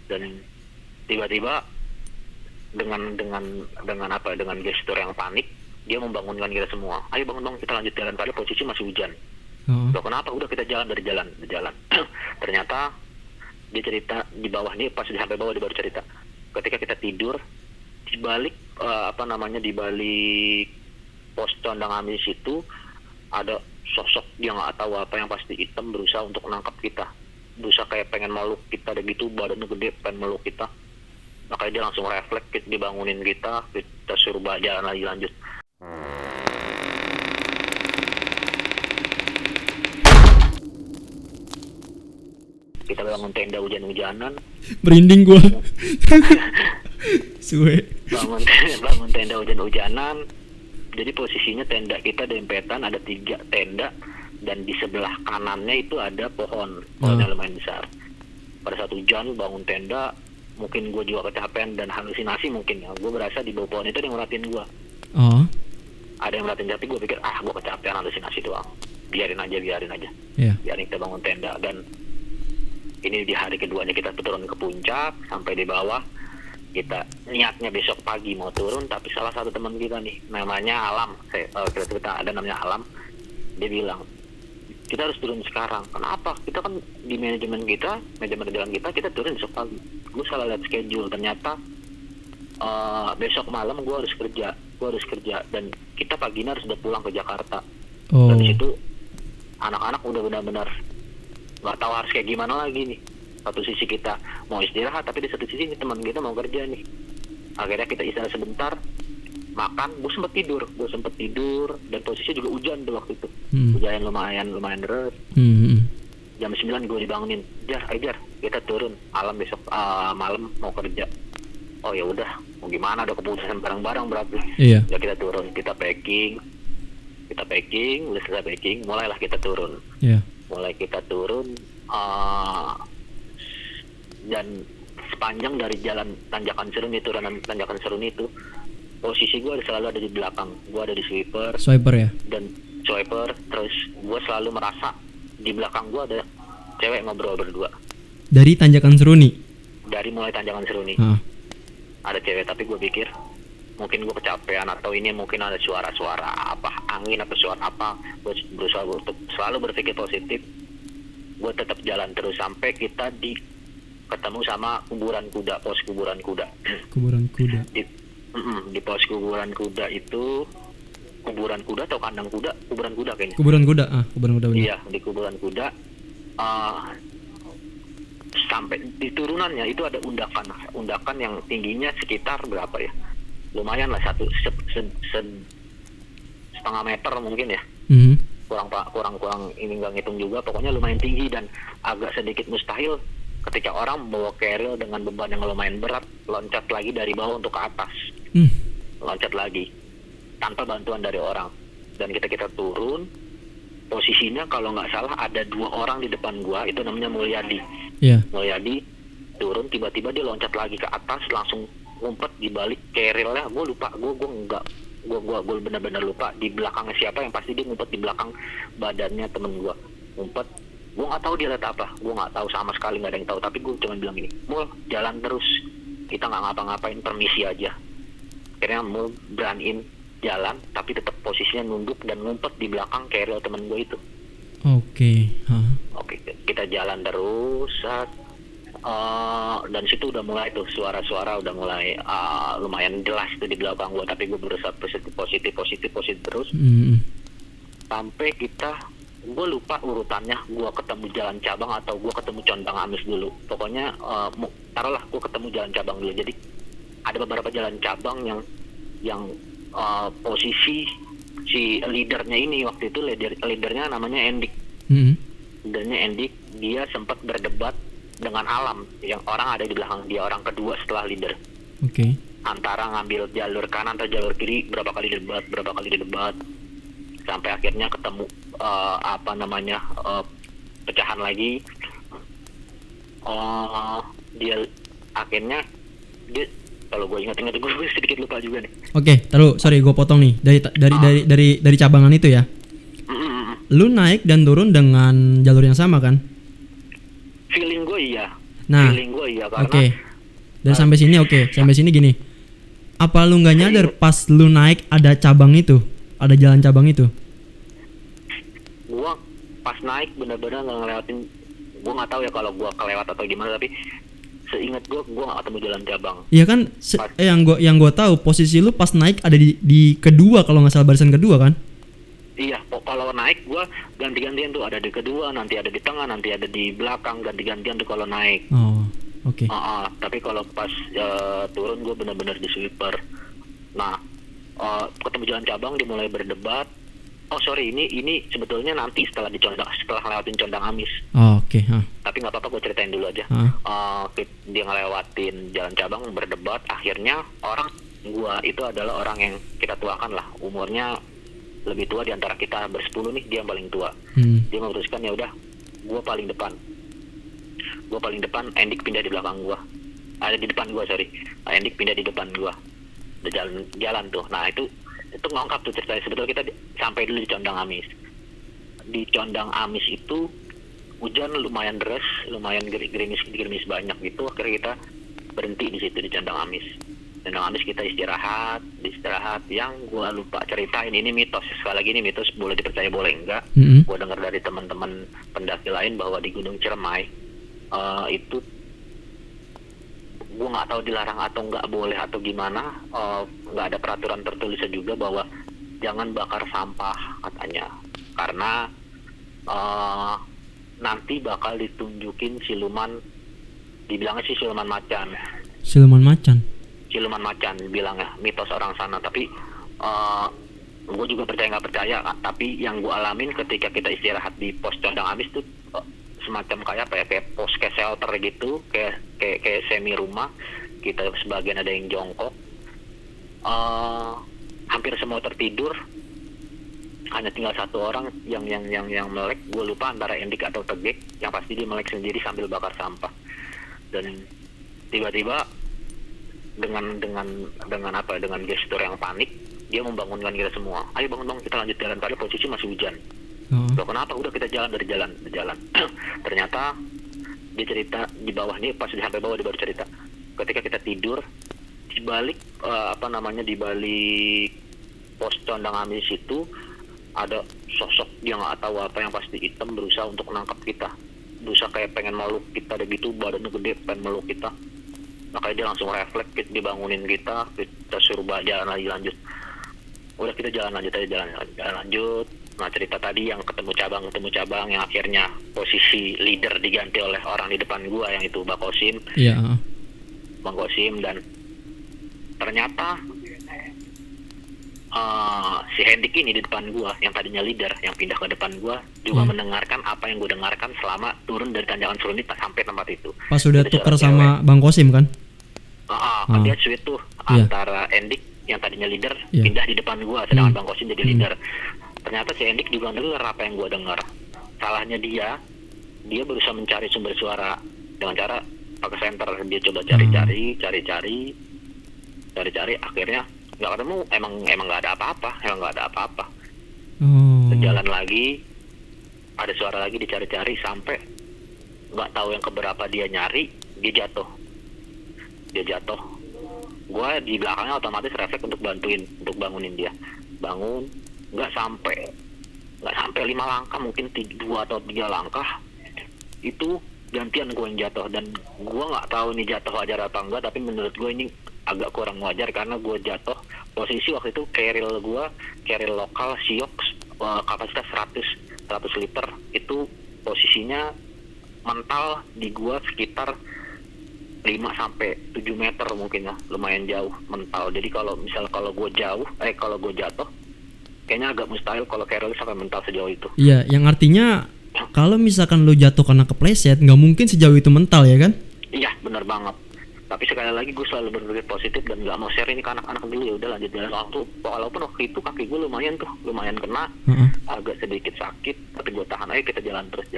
Dan tiba-tiba dengan gestur yang panik dia membangunkan kita semua. Ayo bangun, kita lanjut jalan. Padahal posisi masih hujan. Loh kenapa? Udah kita jalan dari jalan. Ternyata dia cerita di bawah nih, pas sampai bawah dia baru cerita. Ketika kita tidur di balik di balik pos condang amis itu ada sosok yang nggak tahu apa yang pasti hitam berusaha untuk menangkap kita, berusaha kayak pengen meluk kita, dan gitu badannya gede pengen meluk kita. Makanya dia langsung refleks, dibangunin kita suruh jalan lagi lanjut. Kita bangun tenda hujan-hujanan. Merinding gua. Suwe. Bangun tenda hujan-hujanan. Jadi posisinya tenda kita dempetan, ada 3 tenda, dan di sebelah kanannya itu ada pohonnya lumayan besar. Pada saat hujan bangun tenda, mungkin gue juga kecapean dan halusinasi mungkin ya. Gue berasa di bawah pohon itu ada yang ngeliatin gue. Ada yang ngeliatin, tapi gue pikir gue kecapean, halusinasi doang. Biarin aja. Yeah. Biarin kita bangun tenda. Dan ini di hari keduanya kita turun ke puncak, sampai di bawah. Kita niatnya besok pagi mau turun, tapi salah satu teman kita nih, namanya Alam, kita ada namanya Alam, dia bilang kita harus turun sekarang. Kenapa? Kita kan di manajemen jalan kita turun besok pagi. Gue salah lihat schedule, ternyata besok malam gue harus kerja, dan kita paginya harus udah pulang ke Jakarta. Dan di situ anak-anak udah benar-benar nggak tahu harus kayak gimana lagi nih. Satu sisi kita mau istirahat, tapi di satu sisi teman kita mau kerja nih. Akhirnya kita istirahat sebentar, makan. Gue sempet tidur, dan posisinya juga hujan tuh waktu itu. Hujan lumayan deras. Jam 9 gue dibangunin, Jar, kita turun. Alam besok malam mau kerja. Oh ya udah, mau gimana? Ada keputusan bareng-bareng berarti. Iya. Ya kita turun, kita packing, udah selesai packing, mulailah kita turun. Iya. Mulai kita turun. Dan sepanjang dari jalan Tanjakan Seruni, turunan Tanjakan Seruni itu, posisi gue selalu ada di belakang. Gue ada di swiper ya. Dan swiper, terus gue selalu merasa di belakang gue ada cewek ngobrol berdua. Dari Tanjakan Seruni? Dari mulai Tanjakan Seruni. Ada cewek, tapi gue pikir mungkin gue kecapean, atau ini mungkin ada suara-suara apa, angin atau suara apa. Gue berusaha untuk selalu berpikir positif. Gue tetap jalan terus sampai kita ketemu sama pos kuburan kuda. Di pos kuburan kuda itu, kuburan kuda atau kandang kuda? Kuburan kuda kayaknya. Kuburan kuda benar. Iya, di kuburan kuda. Sampai di turunannya itu ada undakan yang tingginya sekitar berapa ya? Lumayan lah, setengah meter mungkin ya. Kurang ini nggak ngitung juga. Pokoknya lumayan tinggi dan agak sedikit mustahil ketika orang bawa keril dengan beban yang lumayan berat loncat lagi dari bawah untuk ke atas. Loncat lagi tanpa bantuan dari orang. Dan kita turun, posisinya kalau nggak salah ada 2 orang di depan gua, itu namanya Mulyadi. Mulyadi turun, tiba-tiba dia loncat lagi ke atas, langsung ngumpet di balik kerilnya. Gue lupa, gue benar-benar lupa di belakangnya siapa, yang pasti dia ngumpet di belakang badannya temen gue. Ngumpet. Gue nggak tahu dia lihat apa, gue nggak tahu sama sekali, nggak ada yang tahu. Tapi gue cuma bilang gini, Mul, jalan terus, kita nggak ngapa-ngapain, permisi aja. Akhirnya Mul beraniin jalan, tapi tetap posisinya nunduk dan ngumpet di belakang keril temen gue itu. Oke, kita jalan terus, dan situ udah mulai tuh suara-suara udah mulai lumayan jelas tuh di belakang gue, tapi gue berusaha positif terus. Sampai gue lupa urutannya, gue ketemu jalan cabang atau gue ketemu condang amis dulu. Pokoknya taruhlah gue ketemu jalan cabang dulu. Jadi ada beberapa jalan cabang yang posisi si leadernya ini waktu itu, leadernya namanya Endik. Leadernya Endik, dia sempat berdebat dengan Alam, yang orang ada di belakang dia, orang kedua setelah leader. Antara ngambil jalur kanan atau jalur kiri, berapa kali debat sampai akhirnya ketemu pecahan lagi. Dia kalau gue ingat-ingat, gue sedikit lupa juga nih. Taruh, sorry gue potong nih. Dari cabangan itu ya. Lu naik dan turun dengan jalur yang sama kan? Feeling gue iya. Nah, feeling gue iya karena oke. Dan sampai sini oke. Sampai sini gini. Apa lu nggak nyadar pas lu naik ada cabang itu? Ada jalan cabang itu? gue pas naik bener-bener nggak ngelewatin. Gue nggak tahu ya kalau gue kelewat atau gimana, tapi seingat gue nggak ketemu jalan cabang. Iya kan? Yang gua tahu posisi lu pas naik ada di kedua kalau nggak salah, barisan kedua kan? Iya, kalau naik gue ganti-gantian tuh, ada di kedua, nanti ada di tengah, nanti ada di belakang, ganti-gantian tuh kalau naik. Oh, oke. Tapi kalau pas turun gue benar-benar di sweeper. Nah, ketemu jalan cabang dimulai berdebat. Oh sorry, ini sebetulnya nanti setelah ngelewatin Condang Amis. Oh, oke. Tapi nggak apa-apa, gue ceritain dulu aja. Dia ngelewatin jalan cabang berdebat, akhirnya gua itu adalah orang yang kita tuakan lah, umurnya lebih tua di antara kita bersepuluh nih, dia yang paling tua. Dia memutuskan ya udah, gua paling depan, Endik pindah di belakang gua, ada di depan gua sorry, Endik pindah di depan gua, udah jalan tuh. Nah itu ngongkap tuh ceritanya. Sebetulnya kita sampai dulu di Condang Amis. Di Condang Amis itu hujan lumayan deras, lumayan gerimis banyak gitu. Akhirnya kita berhenti di situ di Condang Amis. Condang Amis kita istirahat. Yang gua lupa ceritain, ini mitos. Sekali lagi ini mitos, boleh dipercaya boleh enggak. Gua dengar dari teman-teman pendaki lain bahwa di Gunung Ciremai itu gue nggak tahu dilarang atau nggak boleh atau gimana, nggak ada peraturan tertulisnya juga bahwa jangan bakar sampah katanya, karena nanti bakal ditunjukin siluman, dibilangnya sih siluman macan bilangnya, mitos orang sana. Tapi gue juga percaya nggak percaya, tapi yang gue alamin ketika kita istirahat di pos Condang Amis tuh semacam kayak apa ya, kayak pos, kayak shelter gitu, kayak semi rumah. Kita sebagian ada yang jongkok, hampir semua tertidur, hanya tinggal satu orang yang melek. Gue lupa antara Endik atau Tegek, yang pasti dia melek sendiri sambil bakar sampah. Dan tiba-tiba dengan gestur yang panik, dia membangunkan kita semua. Ayo bangun, kita lanjut jalan. Padahal posisi masih hujan. Loh kenapa? Udah kita jalan dari jalan. Ternyata dia cerita di bawah nih, pas sampai bawah dia baru cerita. Ketika kita tidur di balik di balik pos Condang Amis itu ada sosok dia nggak tahu apa, yang pasti hitam, berusaha untuk menangkap kita, berusaha kayak pengen meluk kita, ada gitu badannya gede pengen meluk kita. Makanya dia langsung refleks, dibangunin kita suruh jalan lanjut. Udah kita jalan lanjut. Nah cerita tadi yang ketemu cabang yang akhirnya posisi leader diganti oleh orang di depan gua, yang itu Bang Kosim. Iya. Bang Kosim, dan ternyata si Hendik ini di depan gua, yang tadinya leader, yang pindah ke depan gua, juga mendengarkan apa yang gua dengarkan selama turun dari tanjakan Seruni sampai tempat itu. Pas sudah tuker sama Bang Kosim kan? Kan dia switch tuh antara Hendik yang tadinya leader pindah di depan gua, sedangkan Bang Kosim jadi leader. Ternyata si Endik juga dengar apa yang gue dengar. Salahnya dia berusaha mencari sumber suara dengan cara pakai senter. Dia coba cari, akhirnya nggak ketemu. Emang nggak ada apa-apa. Jalan lagi, ada suara lagi, dicari-cari sampai nggak tahu yang keberapa dia nyari, dia jatuh. Gue di belakangnya otomatis refleks untuk bangunin dia. Bangun. Nggak sampai 5 langkah, mungkin 2 atau 3 langkah itu gantian gue yang jatuh. Dan gue nggak tahu ini jatuh wajar apa enggak, tapi menurut gue ini agak kurang wajar karena gue jatuh posisi waktu itu carrier lokal Siox, kapasitas 100 liter, itu posisinya mental di gue sekitar 5-7 meter mungkin ya, lumayan jauh mental. Jadi kalau gue jatuh, kayaknya agak mustahil kalau Carol sampai mental sejauh itu. Iya, yang artinya kalau misalkan lu jatuh karena kepleset, nggak mungkin sejauh itu mental ya kan? Iya, benar banget. Tapi sekali lagi gue selalu berpikir positif dan nggak mau share ini ke anak-anak dulu. Ya udah lanjut jalan. Walaupun waktu itu kaki gue lumayan kena, agak sedikit sakit, tapi gue tahan aja. Kita jalan terus,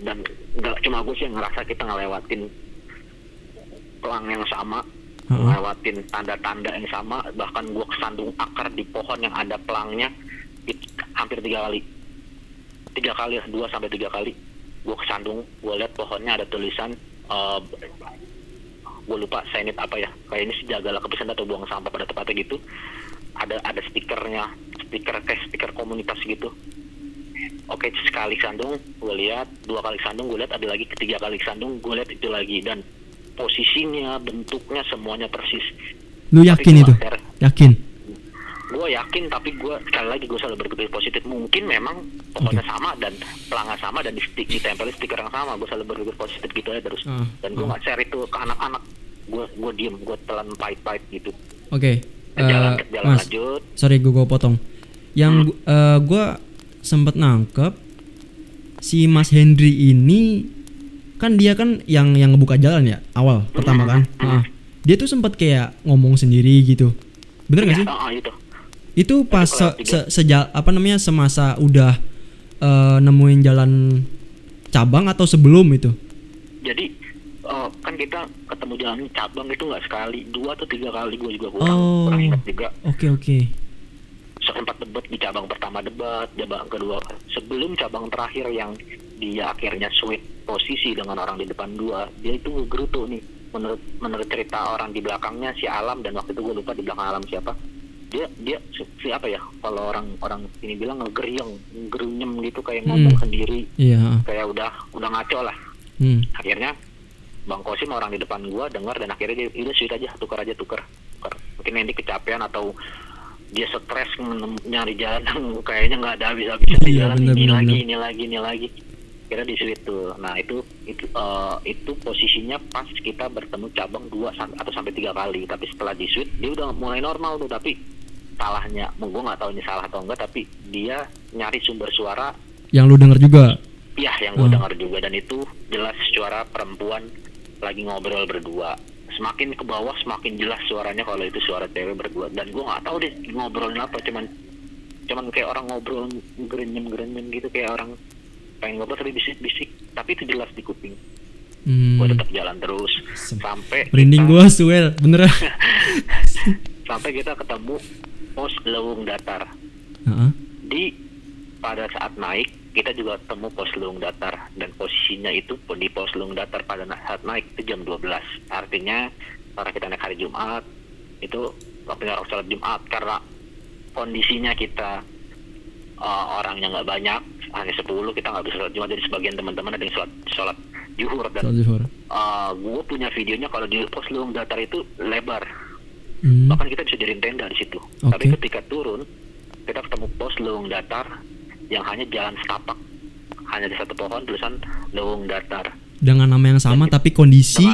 dan nggak cuma gue sih yang ngerasa kita ngelewatin pelang yang sama. Ngelewatin tanda-tanda yang sama, bahkan gue kesandung akar di pohon yang ada pelangnya itu hampir 3 kali. 2 sampai 3 kali gue kesandung, gue lihat pohonnya ada tulisan gue lupa sign it apa ya, kayak ini sih jagalah kebersihan atau buang sampah pada tempatnya gitu. Ada stikernya, stiker komunitas gitu. Oke, sekali sandung gue lihat, 2 kali sandung gue lihat ada lagi, ketiga kali sandung gue lihat itu lagi, dan posisinya, bentuknya semuanya persis. Lu yakin itu? Yakin? Gue yakin, tapi gue sekali lagi gue selalu berpikir positif. Mungkin memang pohonnya sama dan pelangnya sama dan ditempel stiker yang sama. Gue selalu berpikir positif gitu aja terus. Dan gue nggak share itu ke anak-anak. Gue diem, gue telan pahit-pahit gitu. Oke. Jalan Mas, lanjut. sorry gue potong. Yang gue sempet nangkep si Mas Hendri ini kan dia kan yang ngebuka jalan ya awal pertama kan. Dia tuh sempat kayak ngomong sendiri gitu. Bener nggak sih? Itu pas semasa udah nemuin jalan cabang atau sebelum itu? Jadi kan kita ketemu jalan cabang itu nggak sekali, 2 atau 3 kali, gue juga kurang ingat juga. Oke. Sempat debat di cabang pertama, cabang kedua, sebelum cabang terakhir yang dia akhirnya switch posisi dengan orang di depan 2, dia itu ngegerutu nih. Menurut cerita orang di belakangnya si Alam, dan waktu itu gue lupa di belakang Alam siapa. Dia siapa ya, kalau orang ini bilang ngegerunyem gitu, kayak ngomong sendiri. Kayak udah ngaco lah. Akhirnya Bang Kosim, orang di depan gua, dengar, dan akhirnya dia sweet aja, tukar. Mungkin Andy kecapean atau dia stres nyari jalan yang kayaknya nggak ada habis-habisnya di jalan, ini lagi. Kira di sweet tuh. Nah itu posisinya pas kita bertemu cabang 2 atau sampai 3 kali. Tapi setelah di sweet dia udah mulai normal tuh. Tapi salahnya, gue nggak tahu ini salah atau enggak, tapi dia nyari sumber suara yang lu denger juga. Iya, yang gue dengar juga, dan itu jelas suara perempuan lagi ngobrol berdua. Semakin ke bawah semakin jelas suaranya kalau itu suara cewek berdua, dan gue nggak tahu deh ngobrolnya apa, cuman kayak orang ngobrol gerenyem gitu, kayak orang pengen ngobrol tapi bisik-bisik, tapi itu jelas di kuping. Gue tetap jalan terus sampai merinding gue suel beneran. Sampai kita ketemu pos Lewung Datar. Di pada saat naik kita juga ketemu pos Lewung Datar, dan posisinya itu di pos Lewung Datar pada saat naik itu jam 12. Artinya karena kita naik hari Jumat, itu waktunya sholat Jumat, karena kondisinya kita orangnya nggak banyak, hanya 10, kita nggak bisa sholat Jumat. Jadi sebagian teman-teman ada yang sholat Zuhur, dan gue punya videonya. Kalau di pos Lewung Datar itu lebar, bahkan kita bisa jadiin tenda di situ. Tapi ketika turun kita ketemu pos Lewung Datar yang hanya jalan setapak, hanya ada satu pohon tulisan Lewung Datar dengan nama yang sama, tapi kondisi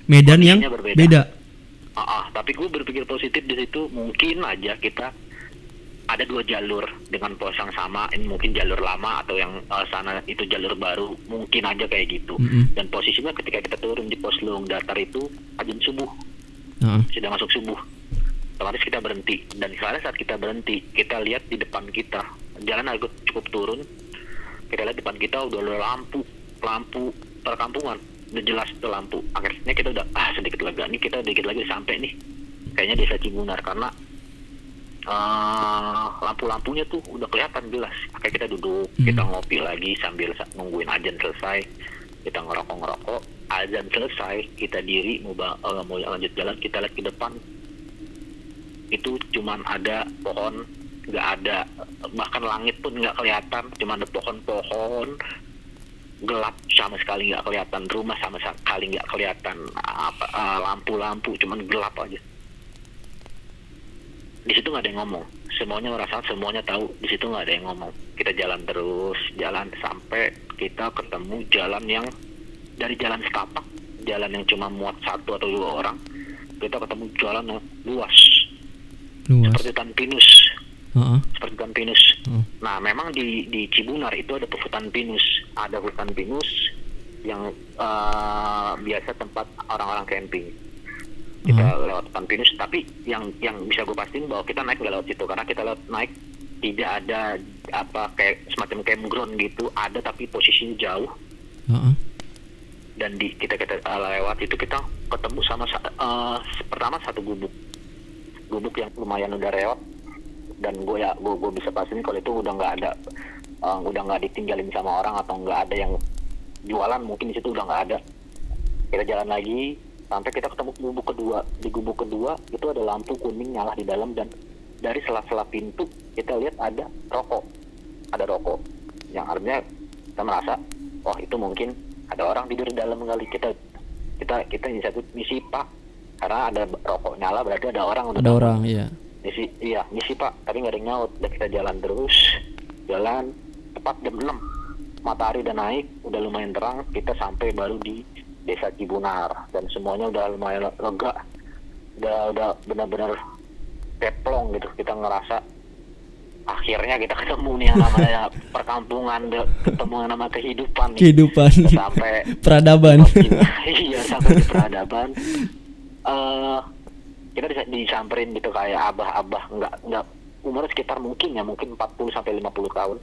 medan yang beda. Tapi gue berpikir positif di situ. Mungkin aja kita ada 2 jalur dengan pos yang sama, ini mungkin jalur lama atau yang sana itu jalur baru, mungkin aja kayak gitu. Dan posisinya ketika kita turun di pos Lewung Datar itu azan subuh, sudah masuk subuh. Otomatis kita berhenti, dan saat kita berhenti, kita lihat di depan kita jalan agak cukup turun. Kita lihat depan kita udah lampu perkampungan, udah jelas itu lampu. Akhirnya kita udah sedikit lega nih, kita dikit lagi sampai nih kayaknya desa Cibunar, karena lampu-lampunya tuh udah kelihatan jelas. Akhirnya kita duduk, kita ngopi lagi sambil nungguin azan selesai. Kita ngerokok, azan selesai, kita diri mau lanjut jalan. Kita lihat ke depan, itu cuman ada pohon, nggak ada, bahkan langit pun nggak kelihatan, cuma ada pohon-pohon, gelap sama sekali nggak kelihatan, rumah sama sekali nggak kelihatan, lampu-lampu cuman gelap aja. Di situ nggak ada yang ngomong, semuanya merasa, semuanya tahu, di situ nggak ada yang ngomong. Kita jalan terus, jalan sampai kita ketemu jalan yang dari jalan setapak, jalan yang cuma muat 1 atau 2 orang, kita ketemu jalan yang luas. Seperti hutan pinus. Seperti hutan pinus. Nah, memang di Cibunar itu ada hutan pinus. Ada hutan pinus yang biasa tempat orang-orang camping. Kita lewat hutan pinus, tapi yang bisa gue pastiin bahwa kita naik nggak lewat situ, karena kita naik tidak ada kayak semacam campground gitu, ada tapi posisinya jauh. Dan kita lewat itu kita ketemu sama pertama satu gubuk yang lumayan udah reot, dan gue bisa pastiin kalau itu udah nggak ada udah nggak ditinggalin sama orang atau nggak ada yang jualan, mungkin di situ udah nggak ada. Kita jalan lagi sampai kita ketemu gubuk kedua. Di gubuk kedua itu ada lampu kuning nyala di dalam, dan dari sela-sela pintu kita lihat ada rokok yang artinya kita merasa oh itu mungkin ada orang tidur di dalam kali. Kita misi pak, karena ada rokok nyala berarti ada orang. Ada orang, iya. Misi pak, tapi nggak ada yang nyaut. Dan kita jalan terus, tepat jam 6 matahari udah naik, udah lumayan terang. Kita sampai baru di desa Cibunar dan semuanya udah lumayan lega, udah benar-benar teplong gitu. Kita ngerasa akhirnya kita ketemu nih yang namanya perkampungan, ketemu yang namanya kehidupan nih. Kehidupan. Sampai Peradaban. Iya, sampai di peradaban. Kita disamperin gitu kayak abah-abah, nggak umurnya sekitar mungkin 40 sampai 50 tahun.